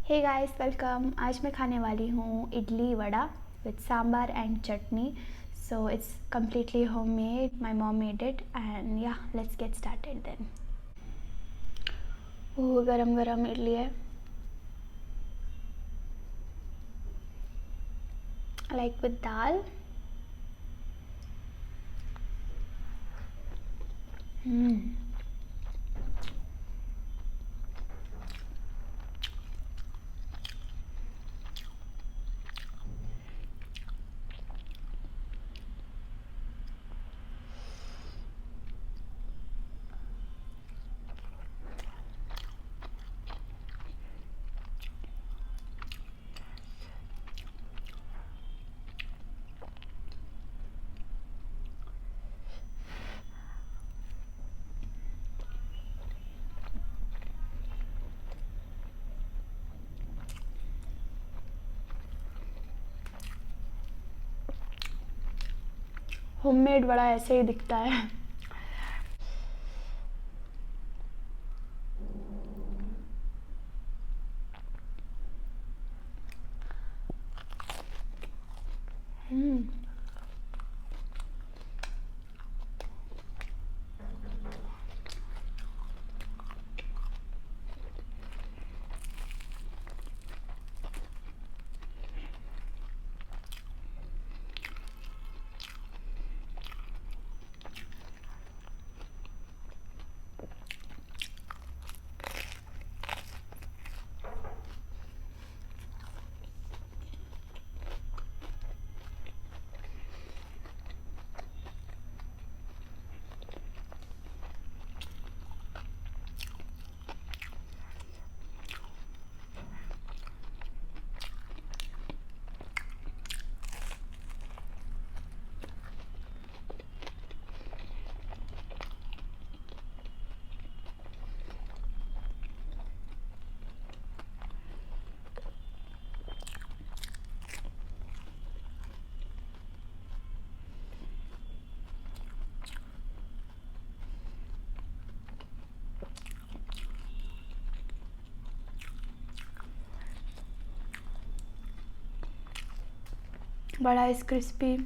Hey guys welcome. आज मैं खाने वाली हूँ idli vada with sambar and chutney. So it's completely home made, my mom made it and या लेट्स गेट स्टार्टेड देन। ओह गरम गरम इडली है, like with dal. Homemade vada ऐसे ही दिखता है। बड़ा इस क्रिस्पी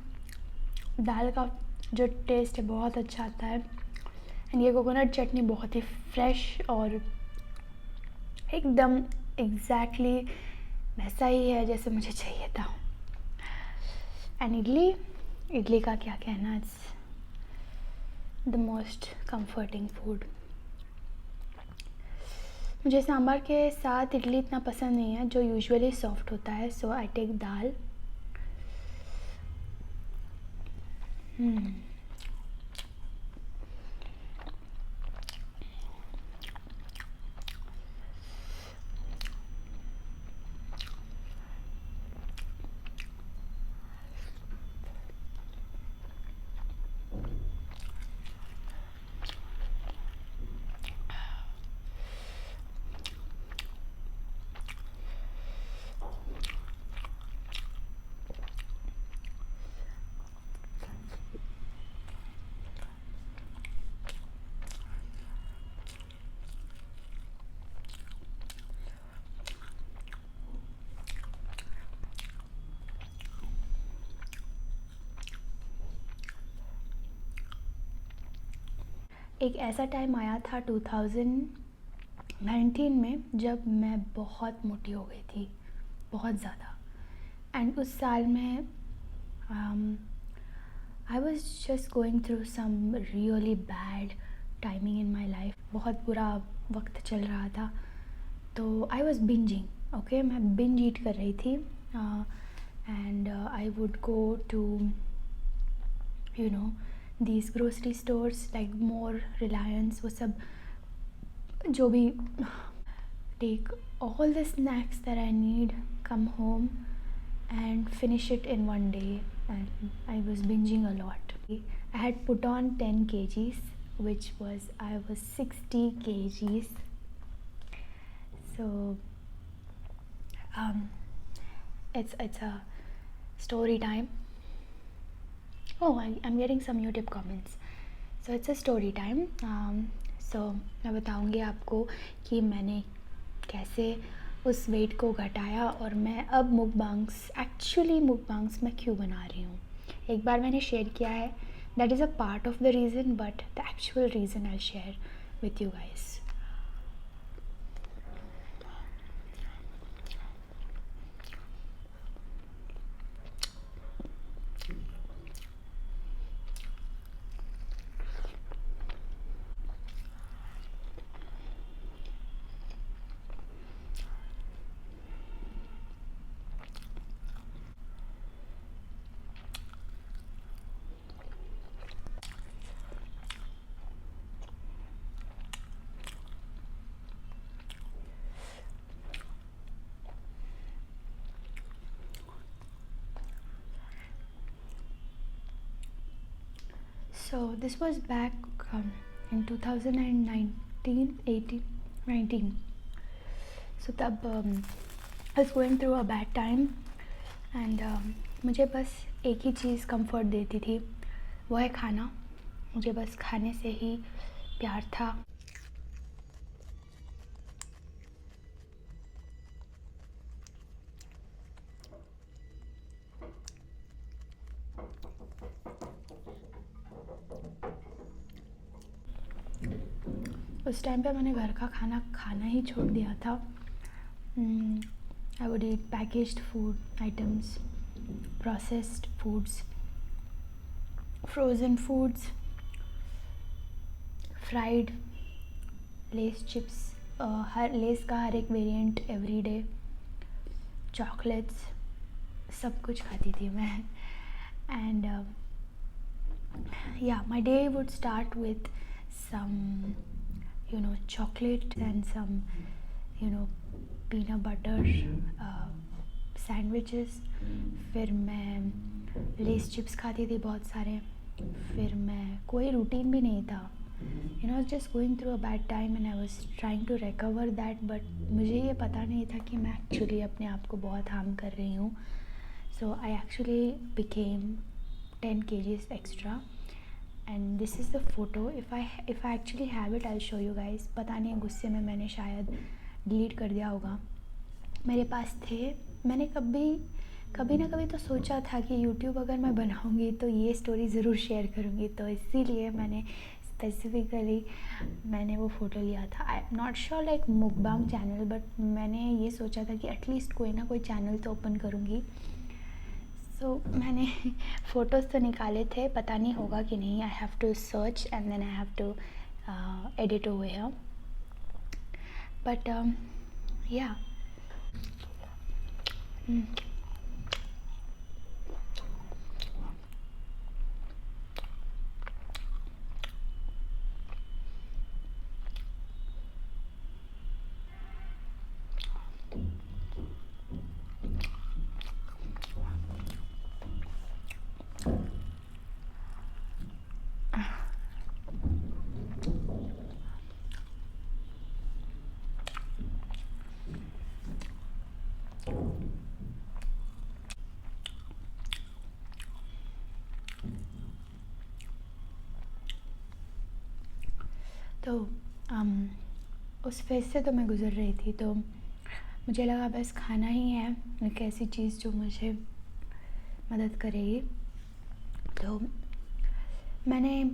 दाल का जो टेस्ट है बहुत अच्छा आता है। एंड ये कोकोनट चटनी बहुत ही फ्रेश और एकदम एग्जैक्टली वैसा ही है जैसे मुझे चाहिए था। एंड इडली का क्या कहना, it's the most comforting food. मुझे सांभर के साथ इडली इतना पसंद नहीं है जो यूजुअली सॉफ्ट होता है, सो आई टेक दाल। एक ऐसा टाइम आया था 2019 में जब मैं बहुत मोटी हो गई थी, बहुत ज़्यादा। एंड उस साल में I was just going through some really bad timing in my life. बहुत बुरा वक्त चल रहा था, तो आई वॉज बिंजिंग। ओके, मैं बिंज ईट कर रही थी and I would go to these grocery stores like More, Reliance, वो सब जो भी, take all the snacks that I need, come home and finish it in one day. And I was binging a lot. I had put on 10 kgs, which was I was 60 kgs. So it's a story time. Oh, I'm getting some YouTube comments. So it's a story time. So मैं बताऊँगी आपको कि मैंने कैसे उस wait को घटाया और मैं अब मुकबांग्स मैं क्यों बना रही हूँ। एक बार मैंने शेयर किया है, that is a part of the reason, but the actual reason I share with you guys. So this was back in 2019, 18, 19. So तब I was going through a bad time and मुझे बस एक ही चीज़ comfort देती थी, वो है खाना। मुझे बस खाने से ही प्यार था। उस टाइम पे मैंने घर का खाना खाना ही छोड़ दिया था। I would eat packaged food items, processed foods, frozen foods, fried Lay's chips, her less का हर एक वेरिएंट एवरी डे, चॉकलेट्स, सब कुछ खाती थी मैं। And yeah, my day would start with some chocolate and some peanut butter sandwiches। फिर मैं Lay's chips खाती थी बहुत सारे। फिर मैं कोई रूटीन भी नहीं था, just going through a bad time and I was trying to recover that, but मुझे ये पता नहीं था कि मैं एक्चुअली अपने आप को बहुत हार्म कर रही हूँ। So I actually became 10 kgs extra and this is the photo. if I actually have it, I'll show you guys। पता नहीं गुस्से में मैंने शायद डिलीट कर दिया होगा। मेरे पास थे, मैंने कभी ना कभी तो सोचा था कि यूट्यूब अगर मैं बनाऊँगी तो ये स्टोरी ज़रूर शेयर करूँगी, तो इसीलिए मैंने स्पेसिफ़िकली मैंने वो फ़ोटो लिया था। I am not sure like mukbang channel, but मैंने ये सोचा था कि एटलीस्ट कोई ना कोई चैनल तो ओपन करूँगी। तो मैंने फ़ोटोज़ तो निकाले थे, पता नहीं होगा कि नहीं। I have to search and then I have to edit over here, but या तो उस फेज़ से तो मैं गुज़र रही थी, तो मुझे लगा बस खाना ही है एक ऐसी चीज़ जो मुझे मदद करेगी। तो मैंने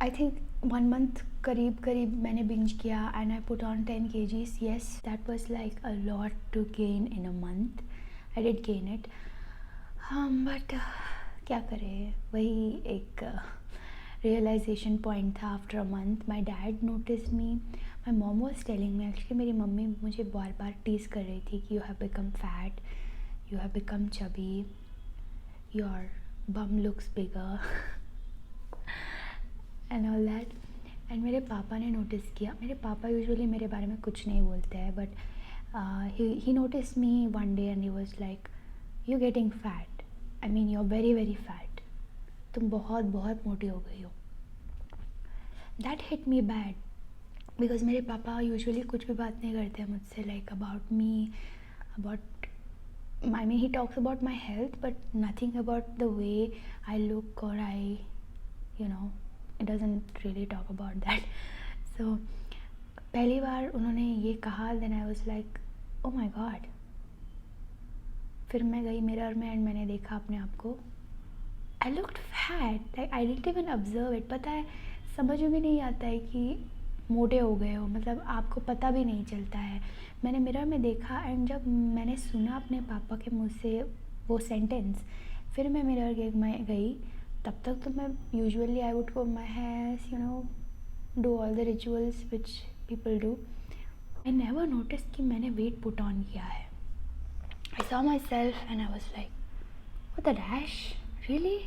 आई थिंक 1 मंथ करीब मैंने बिंज किया and I put on 10 kgs। Yes, that was like a lot to gain in a month. I did gain it, हाँ, बट क्या करें, वही एक रियलाइजेशन पॉइंट था after a month. My dad notice me, my mom was telling me, actually मेरी mummy मुझे बार बार टीज़ कर रही थी कि you have become fat, you have become chubby, your bum looks bigger and all that. And मेरे पापा ने नोटिस किया। मेरे पापा यूजुअली मेरे बारे में कुछ नहीं बोलते हैं, but he notice me one day and he was like, you getting fat, I mean you are very very fat, तुम बहुत बहुत मोटी हो गई हो। That hit me bad because मेरे पापा यूजुअली कुछ भी बात नहीं करते हैं मुझसे, like about me, about I mean, he talks about my health, but nothing about the way I look or it doesn't really talk about that. So, पहली बार उन्होंने ये कहा, then I was like, oh my God. फिर मैं गई mirror में and मैंने देखा अपने आप को। I looked fat, like I didn't even observe it. पता है, समझ में भी नहीं आता है कि मोटे हो गए हो, मतलब आपको पता भी नहीं चलता है। मैंने मिरर में देखा एंड जब मैंने सुना अपने पापा के मुंह से वो सेंटेंस, फिर मैं मिरर में गई। तब तक तो मैं usually I would comb my hairs, you know, do all the rituals which people do. I never notice कि मैंने वेट पुट ऑन किया है। I saw my self and I was like, what the dash, really,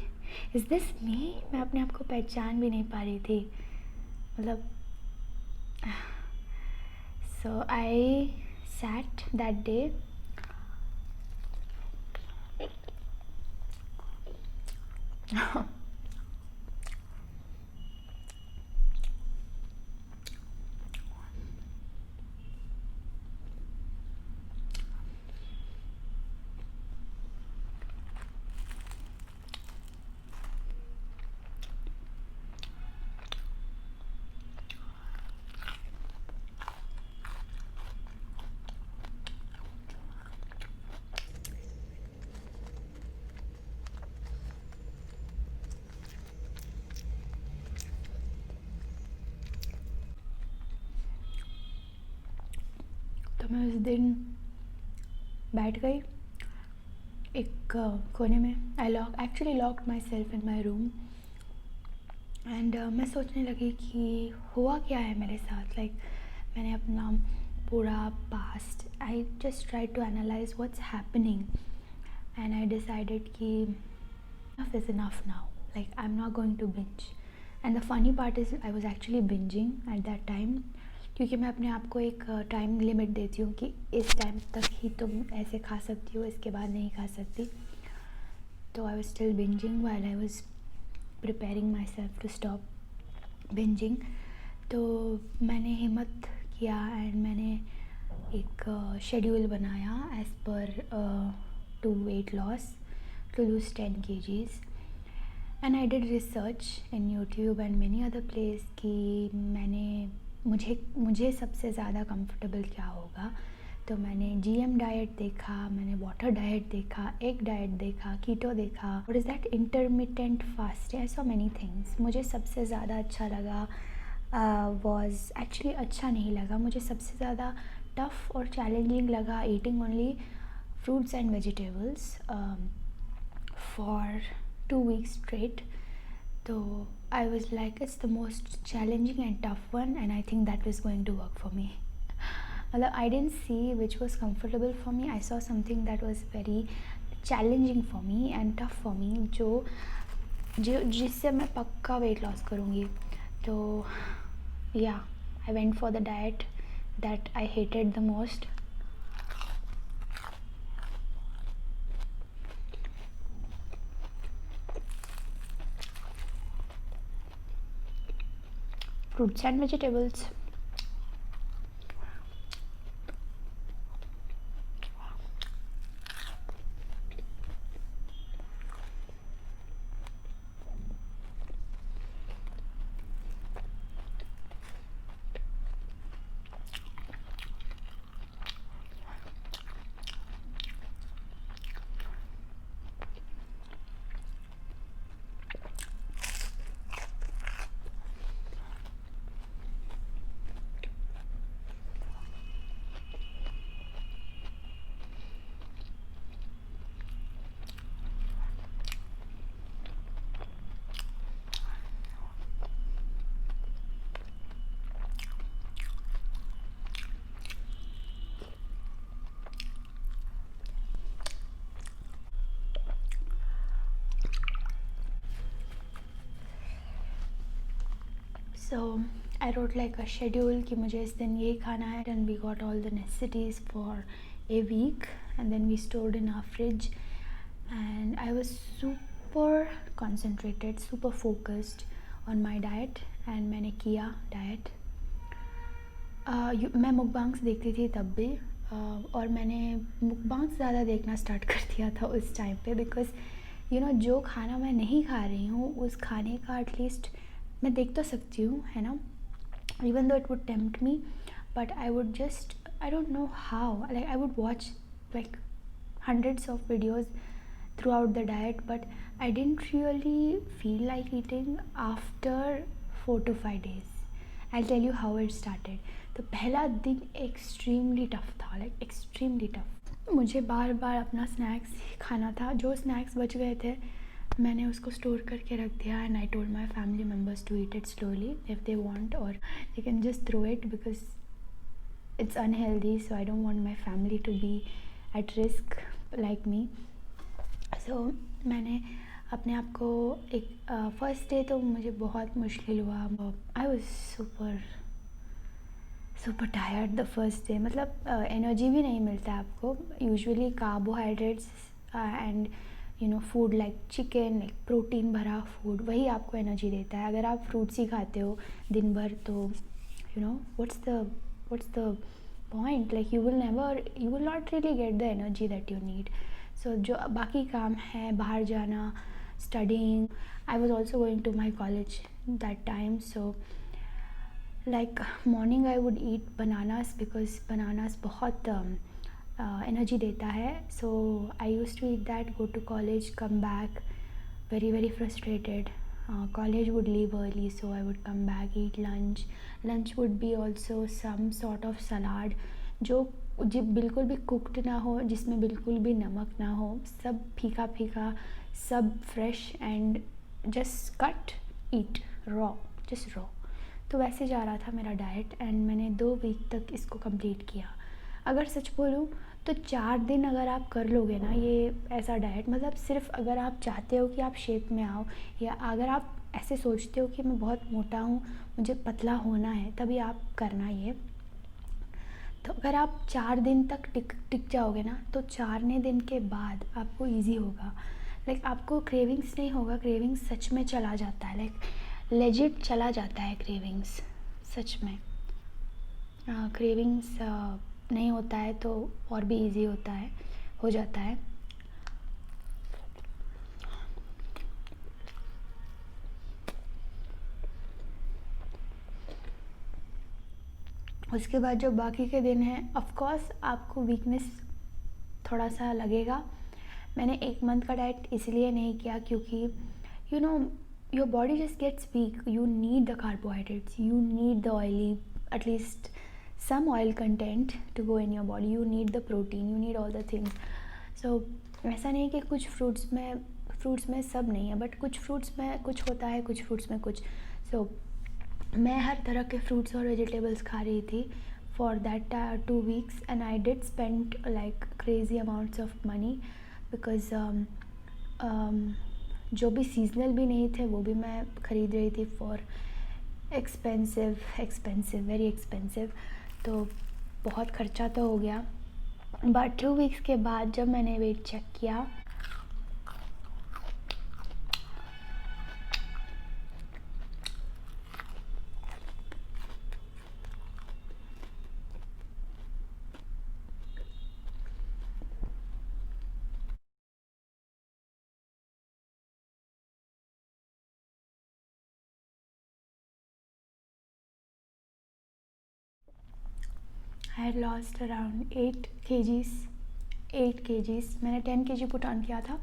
is this me? मैं अपने आप को पहचान भी नहीं पा रही थी, मतलब। So I sat that day. तो मैं उस दिन बैठ गई एक कोने में। I actually locked my self in my room and मैं सोचने लगी कि हुआ क्या है मेरे साथ। लाइक मैंने अपना पूरा past, I just try to analyze what's happening and I decided कि enough is enough now. Like I'm not going to binge. And the funny part is I was actually binging at that time, क्योंकि मैं अपने आप को एक time limit देती हूँ कि इस टाइम तक ही तुम ऐसे खा सकती हो, इसके बाद नहीं खा सकती। तो I was still bingeing while I was preparing myself to stop bingeing. तो मैंने हिम्मत किया एंड मैंने एक शेड्यूल बनाया as per to weight loss, to lose 10 kgs, and I did research in YouTube and many other place कि मुझे सबसे ज़्यादा कंफर्टेबल क्या होगा। तो मैंने GM डाइट देखा, मैंने वाटर डाइट देखा, एग डाइट देखा, कीटो देखा, what is that, intermittent fasting, so many things. मुझे सबसे ज़्यादा अच्छा लगा वॉज एक्चुअली अच्छा नहीं लगा, मुझे सबसे ज़्यादा टफ़ और चैलेंजिंग लगा eating only fruits and vegetables for 2 weeks straight. So I was like, it's the most challenging and tough one, and I think that was going to work for me. Although I didn't see which was comfortable for me, I saw something that was very challenging for me and tough for me, जो जिससे मैं पक्का weight loss करूँगी। तो yeah, I went for the diet that I hated the most. Fruits and vegetables. So I wrote like a schedule कि मुझे इस दिन ये खाना है, and we got all the necessities for a week, and then we stored in our fridge, and I was super concentrated, super focused on my diet, and मैंने किया diet. मैं मुकबांग्स देखती थी तब भी, और मैंने मुकबांग्स ज़्यादा देखना स्टार्ट कर दिया था उस टाइम पे, बिकॉज़ यू नो जो खाना मैं नहीं खा रही हूँ उस खाने का एटलीस्ट मैं देख तो सकती हूँ, है ना, even though it would tempt me, but I would just I don't know how. Like I would watch like hundreds of videos throughout the diet, but I didn't really feel like eating after 4 to 5 days. I'll tell you how it started. तो पहला दिन extremely tough था, like extremely tough. मुझे बार बार अपना snacks खाना था. जो स्नैक्स बच गए थे मैंने उसको स्टोर करके रख दिया. And I told my family members to eat it slowly if they want, और they can just throw it because it's unhealthy, so I don't want my family to be at risk like me. So मैंने अपने आप को एक first day तो मुझे बहुत मुश्किल हुआ. I was super tired the first day. मतलब एनर्जी भी नहीं मिलता आपको. Usually carbohydrates and food like chicken, like protein भरा फूड, वही आपको एनर्जी देता है. अगर आप फ्रूट्स ही खाते हो दिन भर तो what's the point? Like you will not really get the energy that you need. So जो बाकी काम है, बाहर जाना, studying, I was also going to my college that time. So like morning I would eat bananas because bananas बहुत energy देता है. So I used to eat that, go to college, come back very frustrated. College would leave early, so I would come back, eat lunch. Lunch would be also some sort of salad जो बिल्कुल भी cooked ना हो, जिसमें बिल्कुल भी नमक ना हो, सब फीका फीका, सब fresh and just cut eat raw, just raw. तो वैसे जा रहा था मेरा डाइट एंड मैंने 2 वीक तक इसको कंप्लीट किया. अगर सच बोलूँ तो 4 दिन अगर आप कर लोगे ना ये ऐसा डाइट, मतलब सिर्फ अगर आप चाहते हो कि आप शेप में आओ, या अगर आप ऐसे सोचते हो कि मैं बहुत मोटा हूँ, मुझे पतला होना है, तभी आप करना ये. तो अगर आप 4 दिन तक टिक जाओगे ना तो 4वें दिन के बाद आपको इजी होगा. लाइक आपको क्रेविंग्स नहीं होगा. क्रेविंग्स सच में चला जाता है, लाइक लेजिट चला जाता है क्रेविंग्स सच में. क्रेविंग्स नहीं होता है तो और भी इजी हो जाता है. उसके बाद जो बाकी के दिन हैं, ऑफ कोर्स आपको वीकनेस थोड़ा सा लगेगा. मैंने 1 मंथ का डाइट इसलिए नहीं किया क्योंकि your body just gets weak. You need the carbohydrates, you need the oily, at least some oil content to go in your body. You need the protein, you need all the things. So ऐसा नहीं कि कुछ fruits में सब नहीं है, but कुछ fruits में कुछ होता है, कुछ फ्रूट्स में कुछ. So मैं हर तरह के फ्रूट्स और वेजिटेबल्स खा रही थी for that 2 weeks and I did spend like crazy amounts of money because जो भी सीजनल भी नहीं थे वो भी मैं ख़रीद रही थी for expensive, very expensive. तो बहुत ख़र्चा तो हो गया. बट 2 वीक्स के बाद जब मैंने वेट चेक किया I had lost around 8 kgs. मैंने 10 kg put on किया था.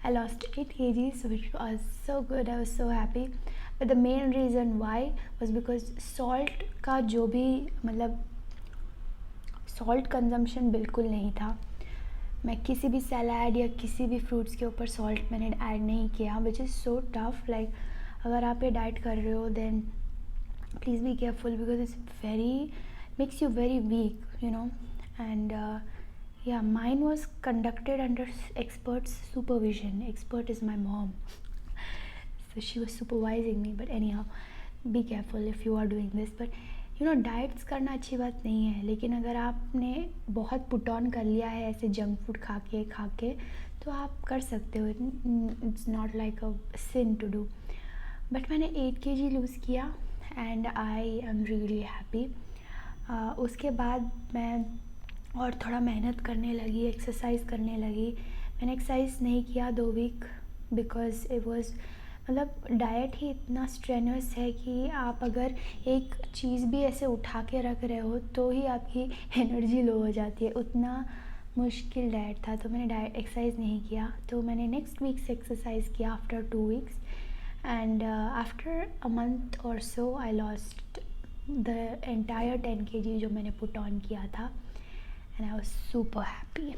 I lost 8 kgs, which was so good. I was so happy. But the main reason why was because salt का जो भी मतलब salt consumption बिल्कुल नहीं था. मैं किसी भी सलाद या किसी भी फ्रूट्स के ऊपर सॉल्ट मैंने ऐड नहीं किया, which is so tough. Like अगर आप ये डाइट कर रहे हो then please be careful because it's makes you very weak, and yeah, mine was conducted under experts supervision. Expert is my mom. So she was supervising me. But anyhow, be careful if you are doing this. But diets करना अच्छी बात नहीं है, लेकिन अगर आपने बहुत put on कर लिया है ऐसे जंक फूड खा के तो आप कर सकते हो. It's not like a sin to do. But मैंने 8 kg लूज़ किया and I am really happy. उसके बाद मैं और थोड़ा मेहनत करने लगी, एक्सरसाइज करने लगी. मैंने एक्सरसाइज नहीं किया 2 वीक बिकॉज इट वाज मतलब डाइट ही इतना स्ट्रेनस है कि आप अगर एक चीज़ भी ऐसे उठा के रख रहे हो तो ही आपकी एनर्जी लो हो जाती है, उतना मुश्किल डाइट था। तो मैंने डाइट एक्सरसाइज नहीं किया, तो मैंने नेक्स्ट वीक से एक्सरसाइज किया after 2 weeks, and after a month और so I lost the entire 10 kg जो मैंने पुट ऑन किया था, and I was super happy.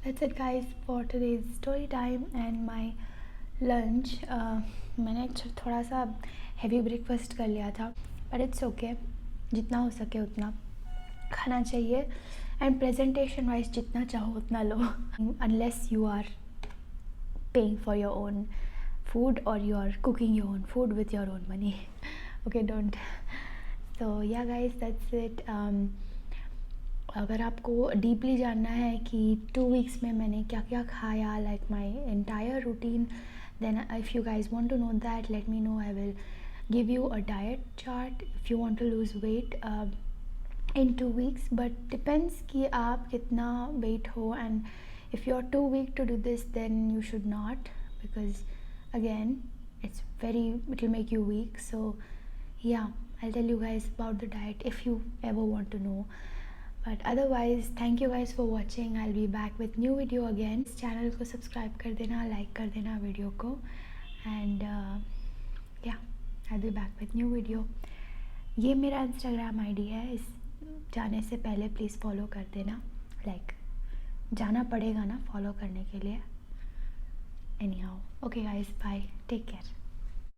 That's it guys for today's story time and my lunch. मैंने थोड़ा सा हेवी ब्रेकफास्ट कर लिया था, बट इट्स ओके, जितना हो सके उतना खाना चाहिए, एंड प्रेजेंटेशन वाइज जितना चाहो उतना लो, unless you are paying for your own food or you are cooking your own food with your own money. Okay, don't. So yeah guys, that's it. अगर आपको डीपली जानना है कि 2 weeks में मैंने क्या क्या खाया, like my entire routine, then if you guys want to know that, let me know. I will give you a diet chart if you want to lose weight in 2 weeks, but depends कि आप कितना weight हो, and if you are too weak to do this then you should not, because again it will make you weak. So yeah, I'll tell you guys about the diet if you ever want to know. But otherwise, thank you guys for watching. I'll be back with new video again. इस channel को subscribe कर देना, like कर देना video को, and yeah, I'll be back with new video. ये मेरा Instagram ID है, इस जाने से पहले प्लीज़ फॉलो कर देना, लाइक जाना पड़ेगा ना फॉलो करने के लिए। Anyhow, okay guys, bye, take care.